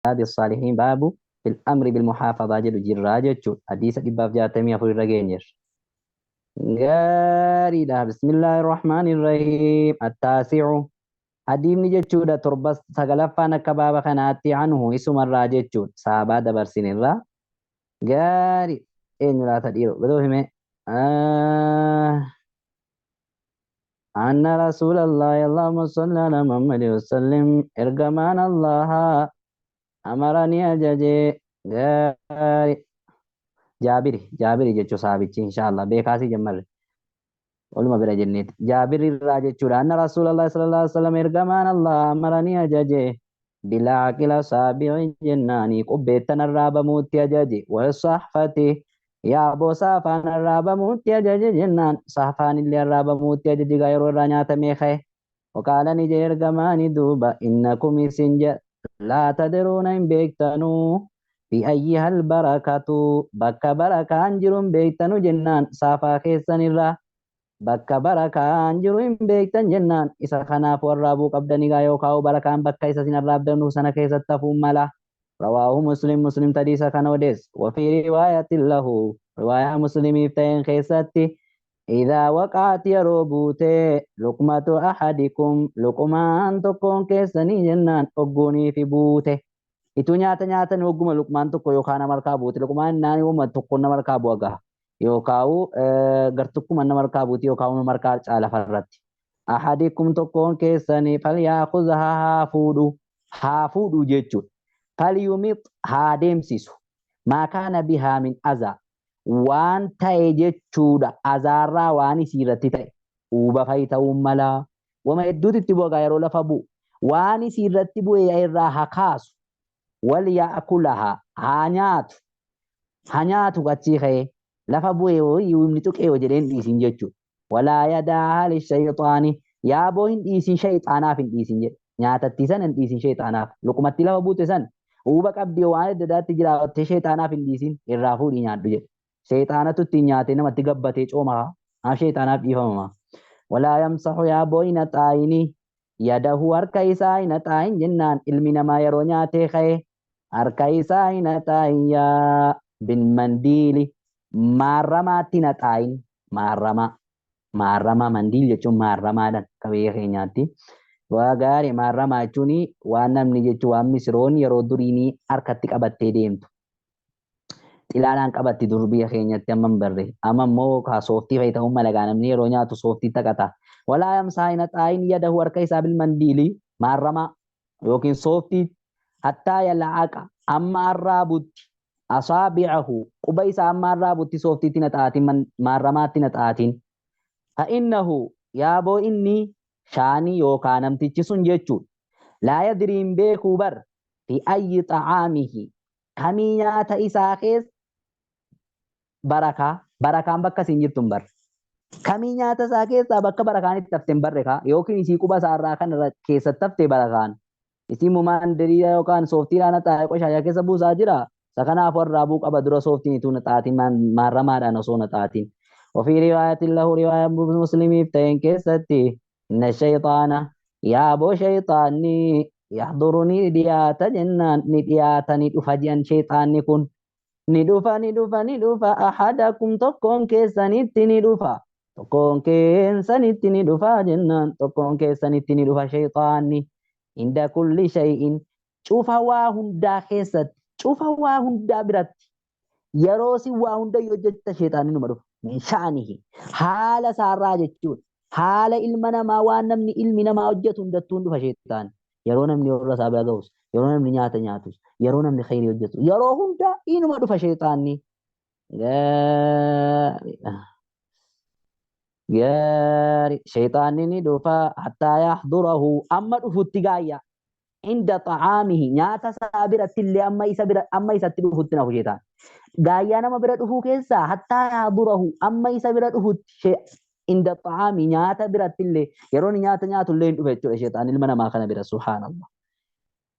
هذه الصالحين باب في الأمر بالمحافظة جل جراجة حديث إباف جاتمي أفر رجينير قاري ده بسم الله الرحمن الرحيم التاسع حديث نجتشود تربس سقلفانا كباب خناتي عنه اسم الراجتشود صحابة دبرسين الرا قاري إن لا تديرو بدوهم أن رسول الله اللهم صل على محمد وسلم إرجمان الله أمرني أججي قاري jaabiri jechuu saabichi inshaallah beekaasii jammarre oluma bira jenneeti jaabiri irraa jechuudha anna rasuulallah sallallahu alaihi wasallam ergamaan allah amaranii ajaje bilaa aqila saabi'i jennaanii qubbeettan arraabamuutti ajaje wasahfati yaaboo saafaan arraabamuutti ajaje jennaan saafaan illee arraabamuutti ajaje gaa yeroo irraa nyaatamee ka'e وقال نجي ergamaani duuba innakum isin laa tadruuna hin beektanuu في أيها البركة بك بركة أنجرم بيتن جنان صافا خيسن الرا بك بركة أنجرم بيتن جنان إسا خناف والرابو قبدني غايو كاو بركة بك إسا سن الراب دنو سنة كيسة تفهم ملا رواه مسلم تديسا كانوديس وفي رواية له رواية مسلم يفتين خيستي إذا وقعت يروبوت لقمة أحدكم لقمان تكون كيسني جنان أقوني في بوته itu nyaata hogguma luqmaan tokko yookaan nama harkaa buuti luqmaan naani uuma tokko nama harkaa bu'a gaha yookaan gartukkuma nama harkaa buuti yookaan nama harkaa caala farratti ahadikum tokkoon keessanii falyaakuza haa fuudhu jechuudha falyumit haa deemsisu maakaana bihaa min azaa waan ta'e jechuudha azaarraa waan isiirratti ta'e uuba fa'i ta'uu malaa wama hedduutti itti bu'a yeroo lafa bu'u waan isiirratti bu'e irraa haa kaasu وليأكلها هانيات غتشيخه لفا بوي يومني تقي وجدين ديسين جچو ولا يداها للشيطان يا بوين ديسين شيطانا في ديسين جي نياتا تيسن ديسين شيطانا لقمتي لفا بوت سن وبك ابدي وان ددات جرا ت شيطانا في ديسين الرافو دي نيات دي شيطانا تتي نياتي نما تغبتي چوما ها شيطانا بيفما ولا يمسح يا بوين تايني يده وركيسا إن تاين جنان علمنا ما يرونيا تخي harka isaa hin haxaayyaa bilmandiili maarramaatti hin haxaayin maarramaa mandiil jechuun maarramaadhaan qabee keenyaatti waa gaarii maarramaa jechuun waan namni jechuun waan misroon yeroo duriinii harkatti qabattee deemtu xilaadhaan qabatti dur biyya keenyatti amma hin barre amma immoo sooftii fa'i ta'uu malagaa namni yeroo nyaatu sooftii taqata walaa yamsaa hin haxaayin yadahu harka isaa bilmandiili maarramaa yookiin sooftii حتى يلعق أما الرابط أصابعه قبيس أما الرابط صوفتي تنتاتين من مرمات تنتاتين فإنه يابو إني شاني يوكانم تجسون جيتشون لا يدرين بيكوبر في أي طعامه كمينات إساخيس بركة بكا سنجرتم بر كمينات إساخيس بكا بركان التفتن بركة يوكي نسيكو بس أراكان كيس التفتن بركان isi mumaan diriya yookaan sooftiidhaan ta'e qoshaayaa keessa buusaa jira. Isa kanaaf warraa buuqa badura sooftiin itu naxaatiin maarramaadhaan osoo naxaatiin. Ofii riwaayatiin lahu riwaayaa muslimiif ta'een keessatti inna shayxaana yaaboo shayxaanni yahduruni dhiyaata jennaan ni dhiyaata ni dhufa ji'an shayxaanni kun ni dhufa ahadakum tokkoon keessanitti ni dhufa. Tokkoon keessanitti ni dhufa jennaan tokkoon keessanitti ni dhufa shayxaanni. عند كل شيء شوف هندا خيست شوف هندا برات يروسي هندا يوجد شيطان نمرو من شأنه حال ساراج جود حال علمنا ما وانمني علمنا ما وجدت هندتون فشيطان يرونا من يورا سابع غوس يرونا من نياتوس يرونا من خير يوجد يرو هندا إنما فشيطاني gaarii shayxaanni ni dhufa hattaa yaxdurahu amma dhufutti gaayya inda xacaamihi nyaata isaa biratti illee amma isatti dhufutti nafu shayxaan gaayyaa nama bira dhufuu keessaa hattaa yaxdurahu amma isa bira dhufutti inda xacaami nyaata biratti illee yeroo nyaata nyaatu illee hin dhufe jechuudha shayxaan ilma namaa kana bira subhaanallah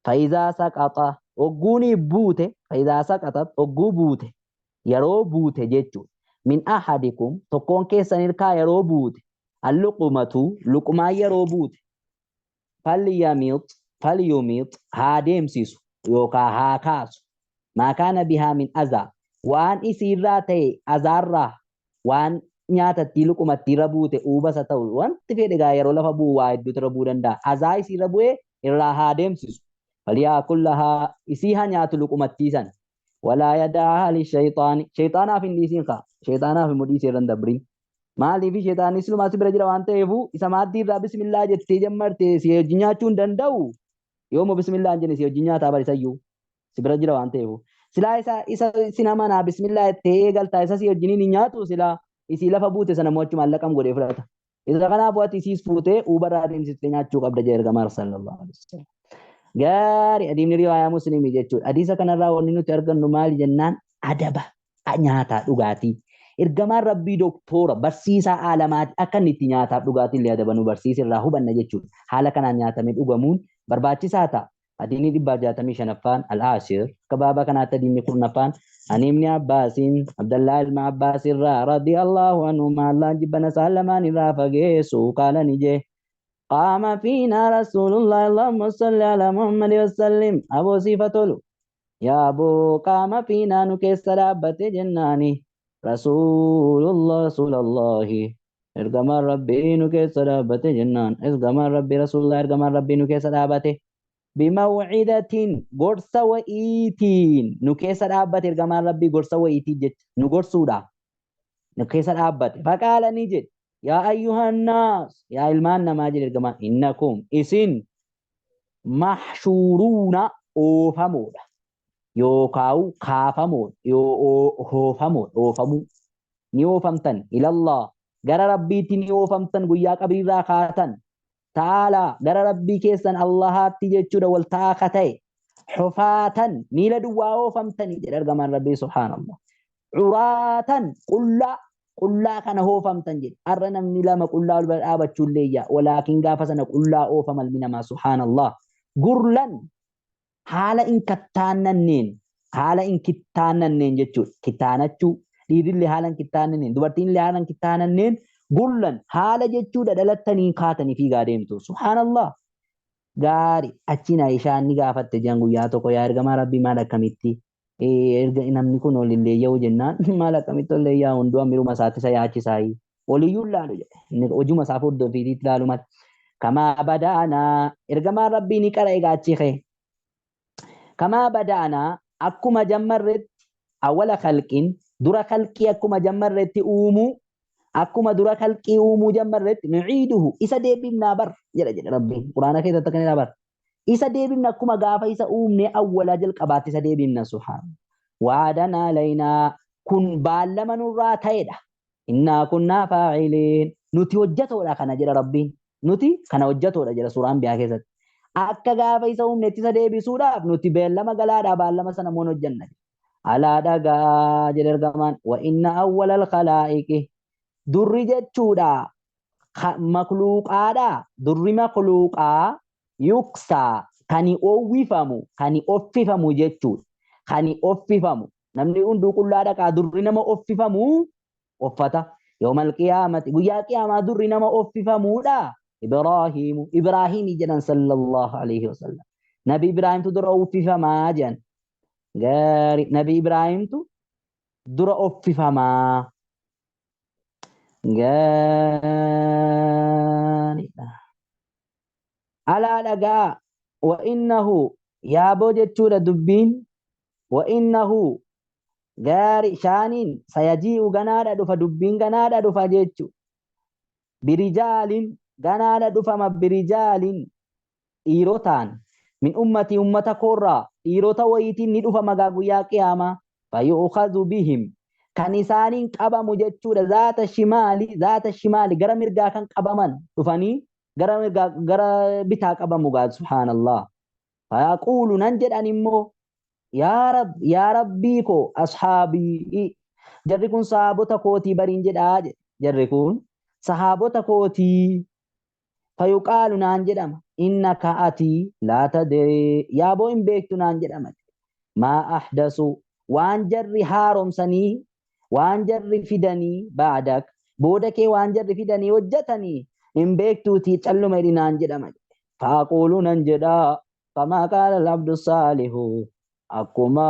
faayizaa saqaxa ogguuni buute faayizaa saqaxa ogguu buute yeroo buute jechuudha من أحدكم تكون كيسان الكا يروبوت اللقمة لقما يروبوت فليميط هادم سيسو يوكا هاكاس ما كان بها من أذى وان إسيراتي أزارة وان nyaatatti luqumatti rabuute uubasa ta'u wanti fedhe gaa yeroo lafa bu'u waa hedduutu rabuu danda'a azaa isii rabu'ee irraa haa deemsisu falyaakul lahaa isii haa nyaatu luqumattiisan walaa yadaahaa lishayxaani shayxaanaaf hin dhiisin kaa shayxaanaaf hin mudhiisee irra hin dabrin maaliif shayxaanni silumaa si bira jira waan ta'eefu isa maaddii irraa bismillaa jettee jammarte si wajjin nyaachuu hin danda'u yooma bismillaa hin jenne si wajjin nyaataa barisayyuu si bira jira waan ta'eefu silaa isa sinamanaa bismillaa jettee eegaltaa isa si wajjin hin nyaatu silaa isii lafa buute sana mo'achuu maallaqam godhee fudhata. Isa kanaaf waati isiis fuutee uubarraa adeemsistee nyaachuu qabda jee ergamaa sallallahu alaihi wasallam. Gaarii adiimni riwaayaa musliimii jechuudha. Hadiisa kanarraa wanni nuti argannu maali jennaan adaba nyaataa dhugaatii. Ergamaan rabbii doktora barsiisaa aalamaati akka inni itti nyaataaf dhugaatii illee adaba nu barsiisirraa hubanna jechuudha. Haala kanaan nyaatamee dhugamuun barbaachisaa ta'a. Adiinni 165ffaan al-Ashir kabaaba kanaatti adiimni 10ffaan عن ابن عباس عبد الله بن عباس رضي الله عنهما الله جبنا سلمان رافقيس قال نجي قام فينا رسول الله اللهم صل على محمد وسلم أبو صفة يا أبو قام فينا نكيس رابة جناني رسول الله ارقم ربي نكيس رابة جنان ارقم ربي رسول الله ارقم ربي نكيس رابة بموعدة غرس وإيتين نكيس الأبت إرجمان ربي غرس وإيتين جت نغرسودا نكيس الأبت فقال نجد يا أيها الناس يا إلمان نماجد إرجمان إنكم إسن محشورون أوفمود يوكاو كافمود يو أوفمود أوفمو نيوفمتن إلى الله غير ربي تنيوفمتن قياك أبري راخاتن تعالى غير ربي كيسن الله تيجتشود والتاختي حفاة ميلا دواو فمتني جرر غمان ربي سبحان الله عراة قلا كان هو فمتن جد أرنا من لما قلا البرآبة تشوليا ولكن غافسنا قلا أو فمل من ما سبحان الله غرلا حالا إن كتاننين حالا إن كتاننين جتشود كتانتشو ديدل حالا كتاننين دوبرتين حالا كتاننين قلن حال جتشود دلتني قاتني في قادمتو سبحان الله غاري أتشينا إيشان نقافت جانقو ياتوكو يا إرغما ربي مالا كميتي إرغا إنام نكونو للي يو جنان مالا كميتو اللي يا هندو أميرو مساتي سياتي ساي وليو اللالو وجو مسافود دو في ديت لالو مات كما بدأنا إرغما ربي نكرا إيغاتي خي كما بدأنا أكما جمرت أول خلقين درا خلقي أكما جمرت أومو أكما درا خلقي أومو جمرت نعيده إسا ديبنا بر جل ربي قرآن كي تتكني بر إسا ديبنا أكما غافا إسا أومني أول جل قبات إسا ديبنا سبحان وعدنا علينا كن بالما نراتيدا إنا كنا فاعلين نتي وجهته لك نجل ربي نتي كان وجهته لجل سوران بها كيست akka gaafa isa humnetti isa deebisuudhaaf nuti beellama galaadhaa baallama sana moon hojjanna alaa dhagaa jedhe ergamaan wa inna awwalal khalaa'iqi durri jechuudha makluuqaadha durri makluuqaa yuksaa kani offifamu jechuudha kani offifamu namni hunduu qullaa dhaqaa durri nama offifamu uffata yawmal qiyaamati guyyaa qiyaamaa durri nama offifamuudha إبراهيم جنا صلى الله عليه وسلم نبي إبراهيم تدرأ في فما جن غير نبي إبراهيم تدرأ في فما غير على لقى وإنه يا بوجة دبين وإنه غير شانين سيجيء غنادا دفا دبين غنادا دفا جيتشو برجال غنادا دفما برجال إيروتان من أمة كورا إيروتا ويتين ندفا مغاقيا قياما فيؤخذ بهم كنسان قبا مجتشود ذات الشمال غرا مرغا كان قبا من دفاني غرا بتا قبا مغاد سبحان الله فيقول ننجد أنمو يا ربيكو أصحابي جركون صحابتا كوتي برين جد جركون صحابتا كوتي فيقال نانجدم إنك أتي لا تدري يا بو إن بيكتو نانجدم ما أحدثوا وانجر هارم سني وانجر فدني بعدك بودك وانجر فدني وجتني إن بيكتو تيتشلو ميري نانجدم فأقول ننجدا كما قال العبد الصالح أكما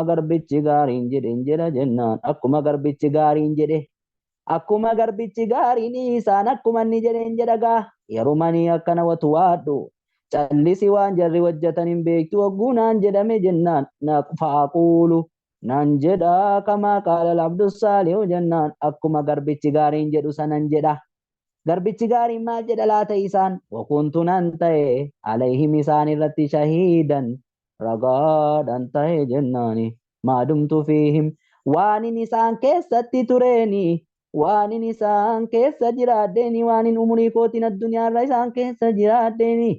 غربتش غارين جدين جدا جنان أكما غربتش غارين جدين akkuma garbichi gaariin isaan akkuma inni jedheen jedhagaa yerumanii akkana watu waadhu callisi waan jarri hojjetan hin beektu hogguu naan jedhame jennaan faaquulu nan jedha kamaa qaala labdussaalihu jennaan akkuma garbichi gaariin jedhu sanan jedha garbichi gaariin maal jedha laata isaan wakuntu nan ta'e alayhim isaan irratti shahiidan ragaadhan ta'e jennaani maadumtu fiihim waanin isaan keessatti tureeni waanin isaan keessa jiraadheeni waanin umurii kootiin addunyaarra isaan keessa jiraadheeni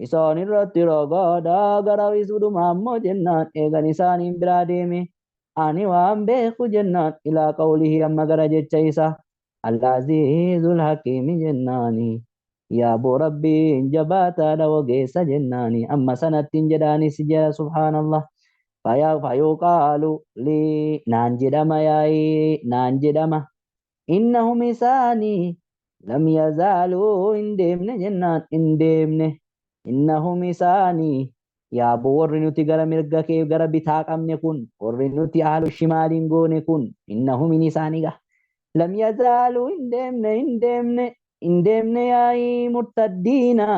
isaan irratti ragaadhaa gara isuudhuma ammoo jennaan eegan isaaniin biraa deeme ani waan beeku jennaan ilaa qawlihi amma gara jecha isa allaziizul hakiimi jennaani yaaboo rabbiin jabaataadha ogeessa jennaani amma sanattiin jedhaanis jira subhaanallah fayuqaalu lii naan jedhama yaa'ii naan jedhama إنهم إساني لم يزالوا إندمن جنان إندمن إنهم إساني يا بورنو تجرا مرجع كيف جرا بتاعك أم نكون ورنو تيالو الشمال نكون إنهم إساني لم يزالوا إندمن إندمن إندمن يا مرتدينا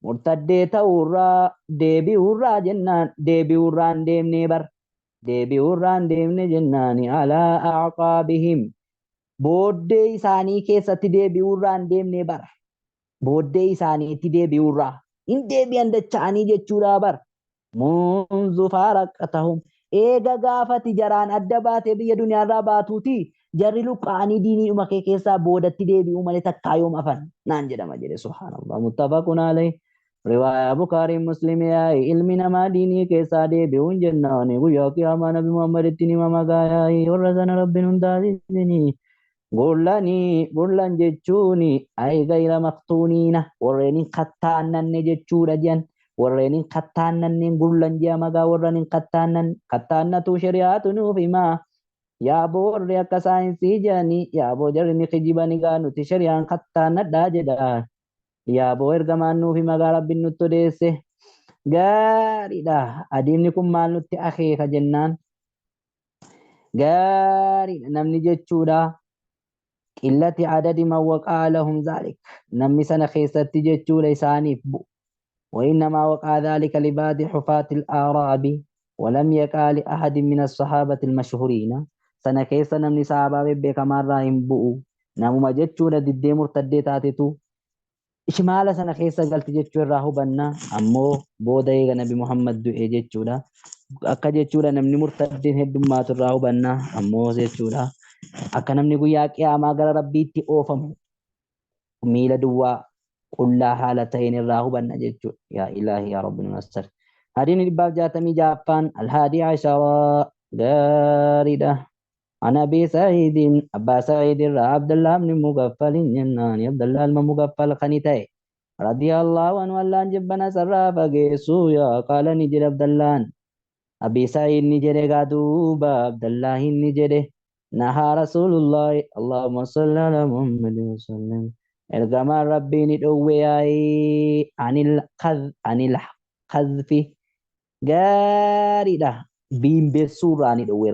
مرتدي تورا دبي ورا جنان دبي ورا إندمن بر دبي ورا إندمن جناني على أعقابهم booddee isaanii keessatti deebi'uurraan deemnee bara booddee isaaniitti deebi'uurraa hin deebi'an dacha'anii jechuudha bara munzu faaraqatahum eega gaafati jaraan adda baatee biyya duniyaarraa baatuuti jarri luqqa'anii diinii dhuma kee keessaa boodatti deebi'uu malee takkaa yoom afan naan jedhama jedhe subhaanallah muttafaqun alayhi riwaayaa bukaarii muslimii yaa'e ilmi namaa diinii keessaa deebi'uun jennaani guyyaa qiyaamaa nabi muhammaditti nima magaa yaa'e warra sana rabbiin hundaasisinii gurlan jechuuni ay gayra maqtuuniina warreenin kattaannanne jechuudha jedhan warreenin kattaannanneen gurlan jea magaa warranin kattaannatu shari'aatu nuuf himaa yaaboo warri akka saayinsii jedhanii yaaboo jarri ni kijibani gaa nuti shari'aan kattaannadhaa jedha yaaboo ergamaan nuuf magaa rabbiin nutti odeesse gaariidha adiimni kun maal nutti akeeka jennaan gaariidha namni jechuudha قلة عدد من وقع لهم ذلك نمي سنة خيستي جتشو ليساني وإنما وقع ذلك لبعض حفاة الأعراب ولم يقع لأحد من الصحابة المشهورين سنة خيسة نمني صحابة بيك مرة بؤو نمو ما جتشو لدي مرتدي تاتتو إشمال سنة خيسة قلت جتشو الراهو بنا أمو بودايغ نبي محمد دو جتشو لا أكا جتشو نمني مرتدين هدومات الراهو بنا أمو جتشو لا akka namni guyyaa qiyaamaa gara rabbiitti oofamu miila duwwaa qullaa haala ta'een irraa hubanna jechuudha yaa ilaahi yaa rabbi nunassar hadiin dhibbaaf jaatamii jaaffaan alhaadii casharaa gaariidha عن أبي سعيد أبا سعيد عبد الله بن مغفل جنان عبد الله بن مغفل خنيته رضي الله عنه الله جبنا سرا فقيسو يا قال نجر عبد الله أبي سعيد نجر قادوب عبد الله نجر نهى رسول الله اللهم صل على محمد وسلم ارجما ربي ندوي عن القذف غاري ده بين بسورة ندوي